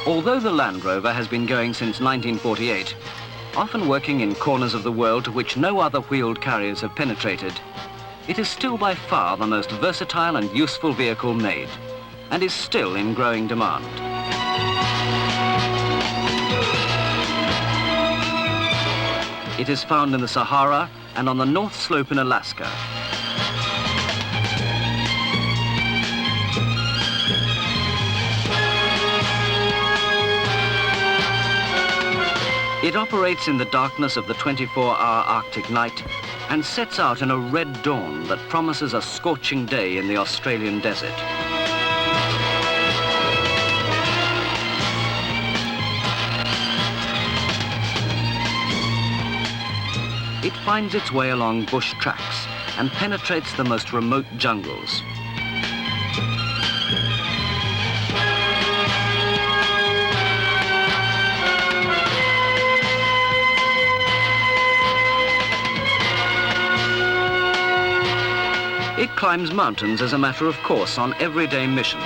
Although the Land Rover has been going since 1948, often working in corners of the world to which no other wheeled carriers have penetrated, it is still by far the most versatile and useful vehicle made, and is still in growing demand. It is found in the Sahara and on the North Slope in Alaska. It operates in the darkness of the 24-hour Arctic night and sets out in a red dawn that promises a scorching day in the Australian desert. It finds its way along bush tracks and penetrates the most remote jungles. It climbs mountains as a matter of course on everyday missions.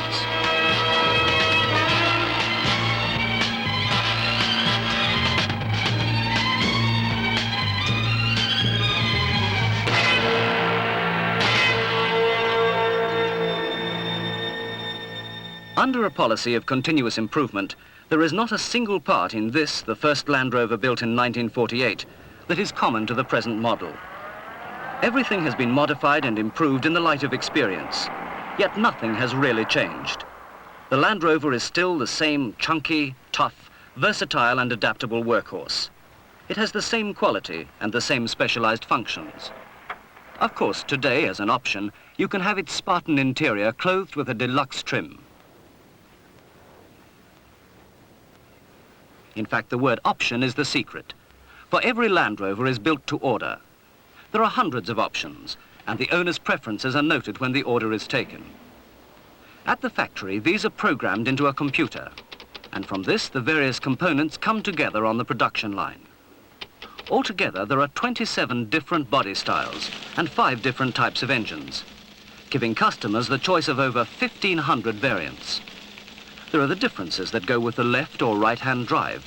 Under a policy of continuous improvement, there is not a single part in this, the first Land Rover built in 1948, that is common to the present model. Everything has been modified and improved in the light of experience, yet nothing has really changed. The Land Rover is still the same chunky, tough, versatile and adaptable workhorse. It has the same quality and the same specialized functions. Of course, today, as an option, you can have its Spartan interior clothed with a deluxe trim. In fact, the word option is the secret, for every Land Rover is built to order. There are hundreds of options, and the owner's preferences are noted when the order is taken. At the factory, these are programmed into a computer, and from this, the various components come together on the production line. Altogether, there are 27 different body styles and 5 different types of engines, giving customers the choice of over 1,500 variants. There are the differences that go with the left or right-hand drive,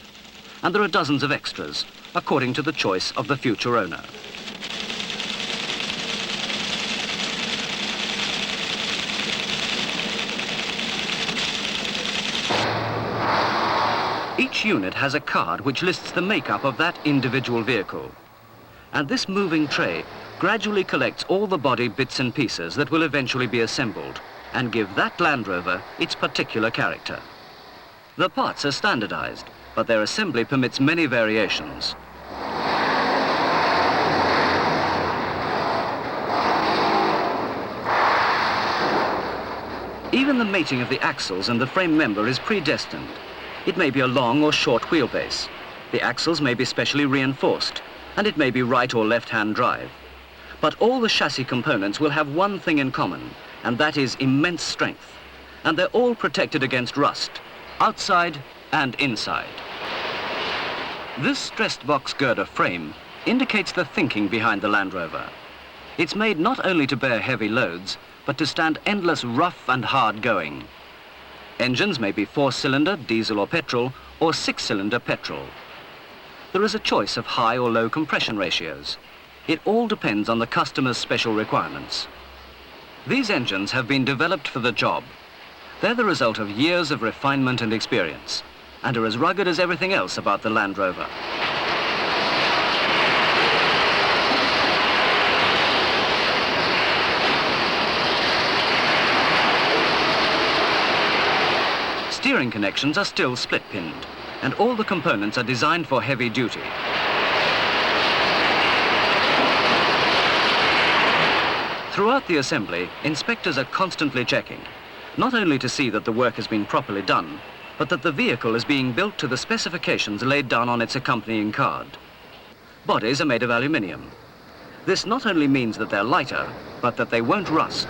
and there are dozens of extras, according to the choice of the future owner. Each unit has a card which lists the makeup of that individual vehicle. And this moving tray gradually collects all the body bits and pieces that will eventually be assembled and give that Land Rover its particular character. The parts are standardized, but their assembly permits many variations. Even the mating of the axles and the frame member is predestined. It may be a long or short wheelbase. The axles may be specially reinforced, and it may be right or left-hand drive. But all the chassis components will have one thing in common, and that is immense strength. And they're all protected against rust, outside and inside. This stressed box girder frame indicates the thinking behind the Land Rover. It's made not only to bear heavy loads, but to stand endless rough and hard going. Engines may be 4-cylinder, diesel or petrol, or 6-cylinder petrol. There is a choice of high or low compression ratios. It all depends on the customer's special requirements. These engines have been developed for the job. They're the result of years of refinement and experience, and are as rugged as everything else about the Land Rover. Steering connections are still split-pinned, and all the components are designed for heavy duty. Throughout the assembly, inspectors are constantly checking, not only to see that the work has been properly done, but that the vehicle is being built to the specifications laid down on its accompanying card. Bodies are made of aluminium. This not only means that they're lighter, but that they won't rust.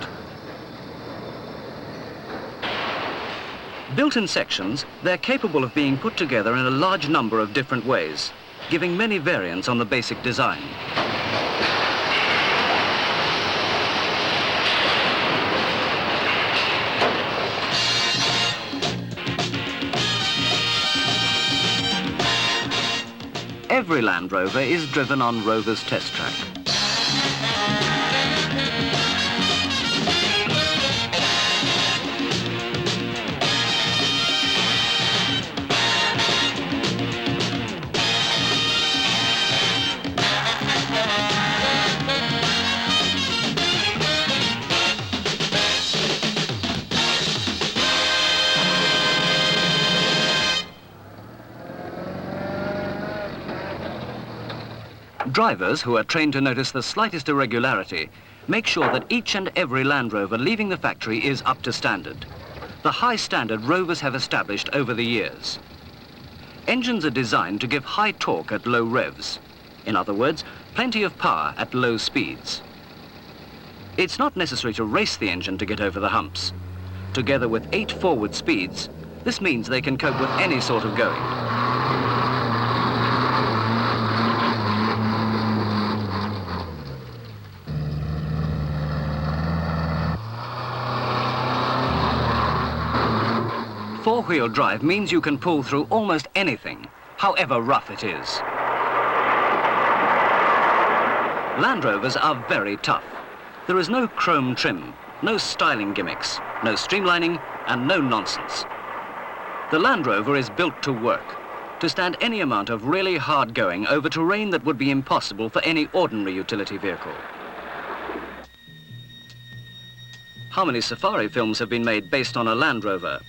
Built in sections, they're capable of being put together in a large number of different ways, giving many variants on the basic design. every Land Rover is driven on Rover's test track. Drivers, who are trained to notice the slightest irregularity, make sure that each and every Land Rover leaving the factory is up to standard. The high standard Rovers have established over the years. Engines are designed to give high torque at low revs. In other words, plenty of power at low speeds. It's not necessary to race the engine to get over the humps. Together with 8 forward speeds, this means they can cope with any sort of going. Four-wheel drive means you can pull through almost anything, however rough it is. Land Rovers are very tough. There is no chrome trim, no styling gimmicks, no streamlining, and no nonsense. The Land Rover is built to work, to stand any amount of really hard going over terrain that would be impossible for any ordinary utility vehicle. How many safari films have been made based on a Land Rover?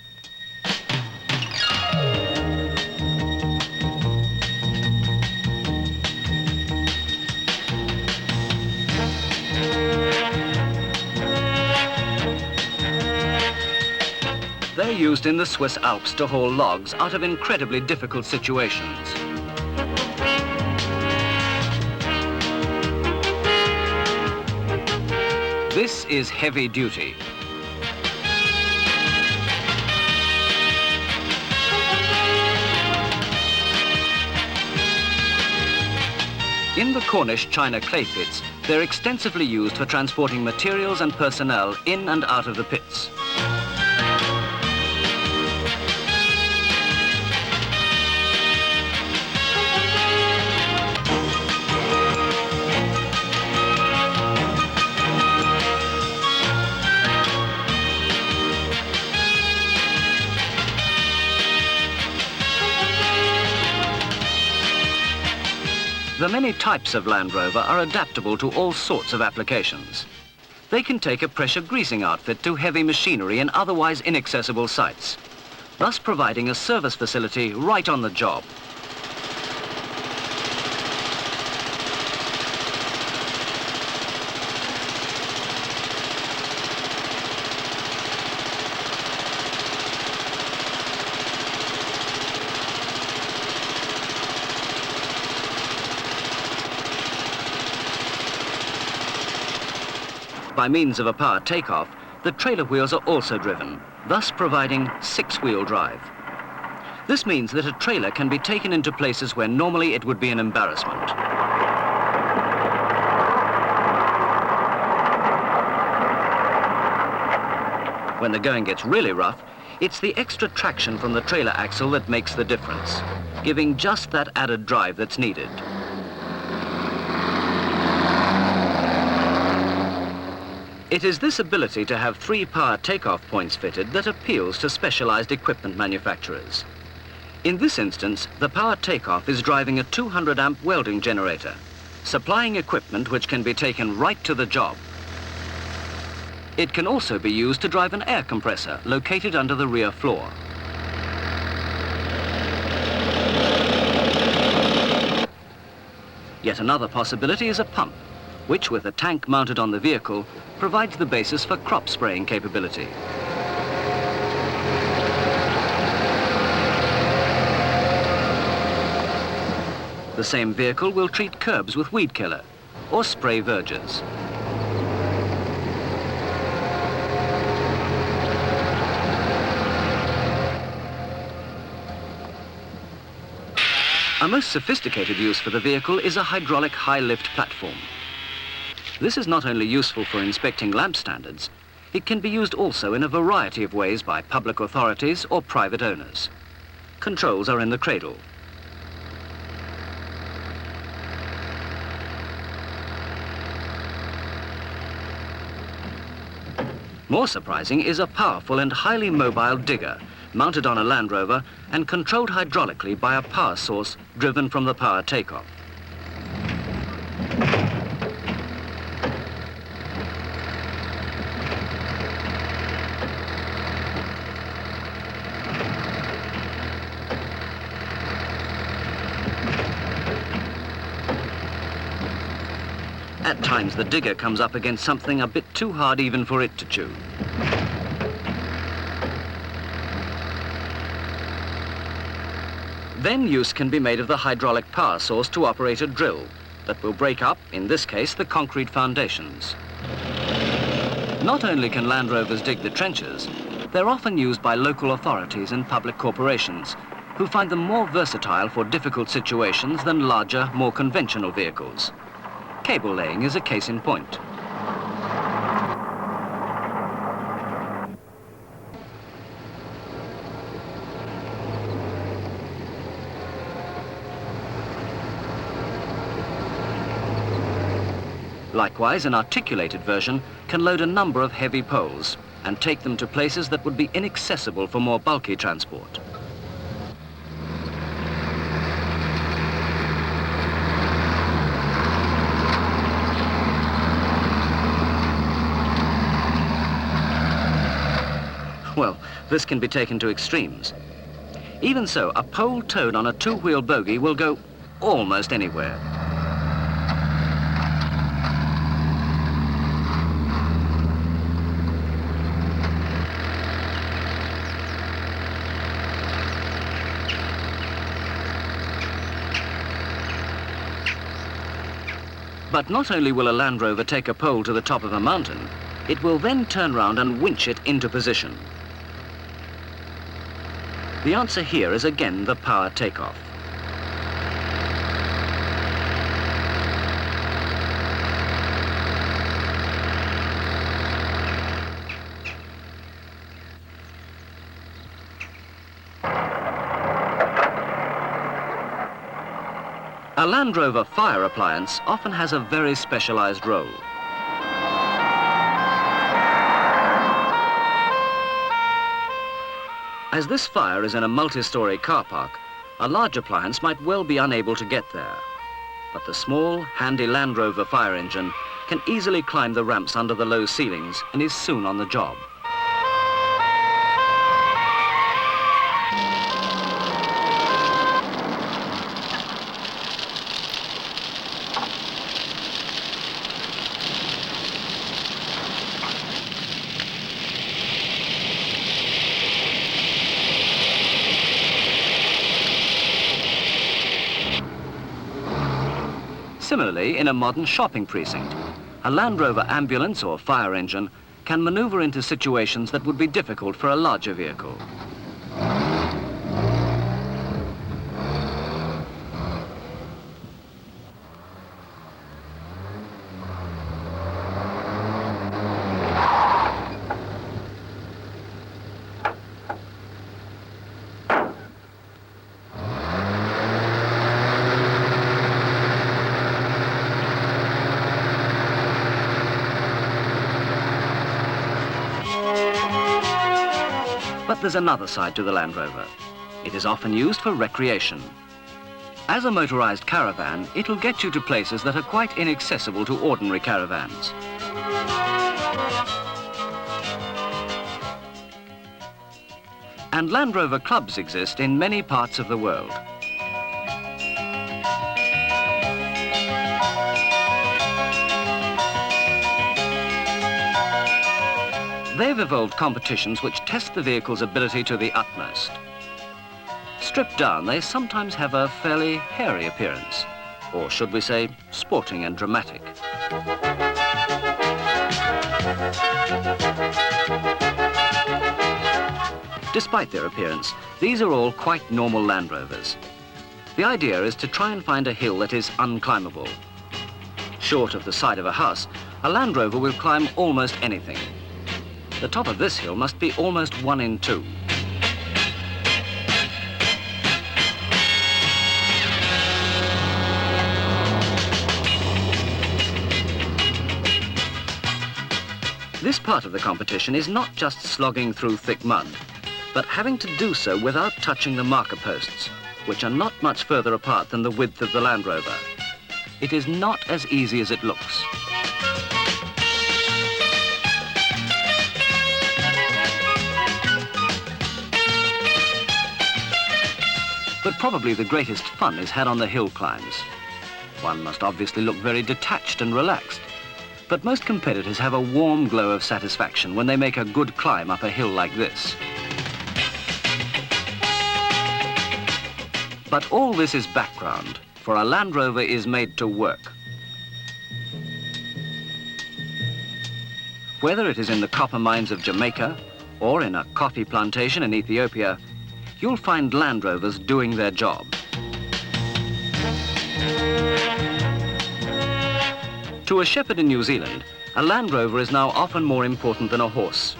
They're used in the Swiss Alps to haul logs out of incredibly difficult situations. This is heavy duty. In the Cornish China clay pits, they're extensively used for transporting materials and personnel in and out of the pits. The many types of Land Rover are adaptable to all sorts of applications. They can take a pressure greasing outfit to heavy machinery in otherwise inaccessible sites, thus providing a service facility right on the job. By means of a power takeoff, the trailer wheels are also driven, thus providing six-wheel drive. This means that a trailer can be taken into places where normally it would be an embarrassment. When the going gets really rough, it's the extra traction from the trailer axle that makes the difference, giving just that added drive that's needed. It is this ability to have 3 power takeoff points fitted that appeals to specialized equipment manufacturers. In this instance, the power takeoff is driving a 200-amp welding generator, supplying equipment which can be taken right to the job. It can also be used to drive an air compressor located under the rear floor. Yet another possibility is a pump, which, with a tank mounted on the vehicle, provides the basis for crop spraying capability. The same vehicle will treat curbs with weed killer or spray vergers. A most sophisticated use for the vehicle is a hydraulic high-lift platform. This is not only useful for inspecting lab standards, it can be used also in a variety of ways by public authorities or private owners. Controls are in the cradle. More surprising is a powerful and highly mobile digger, mounted on a Land Rover and controlled hydraulically by a power source driven from the power takeoff. At times, the digger comes up against something a bit too hard even for it to chew. Then use can be made of the hydraulic power source to operate a drill that will break up, in this case, the concrete foundations. Not only can Land Rovers dig the trenches, they're often used by local authorities and public corporations who find them more versatile for difficult situations than larger, more conventional vehicles. Cable laying is a case in point. Likewise, an articulated version can load a number of heavy poles and take them to places that would be inaccessible for more bulky transport. Well, this can be taken to extremes. Even so, a pole towed on a two-wheel bogie will go almost anywhere. But not only will a Land Rover take a pole to the top of a mountain, it will then turn round and winch it into position. The answer here is again the power takeoff. A Land Rover fire appliance often has a very specialized role. As this fire is in a multi-story car park, a large appliance might well be unable to get there. But the small, handy Land Rover fire engine can easily climb the ramps under the low ceilings and is soon on the job. Similarly, in a modern shopping precinct, a Land Rover ambulance or fire engine can maneuver into situations that would be difficult for a larger vehicle. But there's another side to the Land Rover. It is often used for recreation. As a motorized caravan, it'll get you to places that are quite inaccessible to ordinary caravans. And Land Rover clubs exist in many parts of the world. They've evolved competitions which test the vehicle's ability to the utmost. Stripped down, they sometimes have a fairly hairy appearance, or should we say, sporting and dramatic. Despite their appearance, these are all quite normal Land Rovers. The idea is to try and find a hill that is unclimbable. Short of the side of a house, a Land Rover will climb almost anything. The top of this hill must be almost 1 in 2. This part of the competition is not just slogging through thick mud, but having to do so without touching the marker posts, which are not much further apart than the width of the Land Rover. It is not as easy as it looks. But probably the greatest fun is had on the hill climbs. One must obviously look very detached and relaxed, but most competitors have a warm glow of satisfaction when they make a good climb up a hill like this. But all this is background, for a Land Rover is made to work. Whether it is in the copper mines of Jamaica or in a coffee plantation in Ethiopia, you'll find Land Rovers doing their job. To a shepherd in New Zealand, a Land Rover is now often more important than a horse,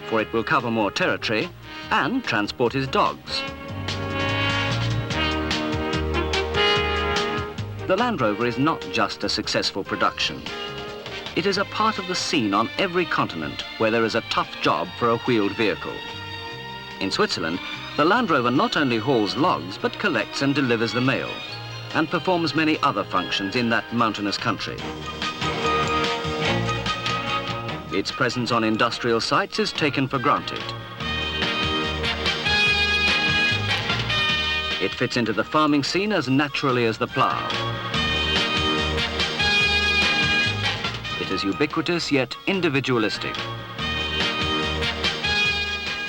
for it will cover more territory and transport his dogs. The Land Rover is not just a successful production. It is a part of the scene on every continent where there is a tough job for a wheeled vehicle. In Switzerland, the Land Rover not only hauls logs, but collects and delivers the mail, and performs many other functions in that mountainous country. Its presence on industrial sites is taken for granted. It fits into the farming scene as naturally as the plough. It is ubiquitous yet individualistic.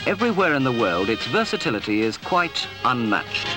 Everywhere in the world, its versatility is quite unmatched.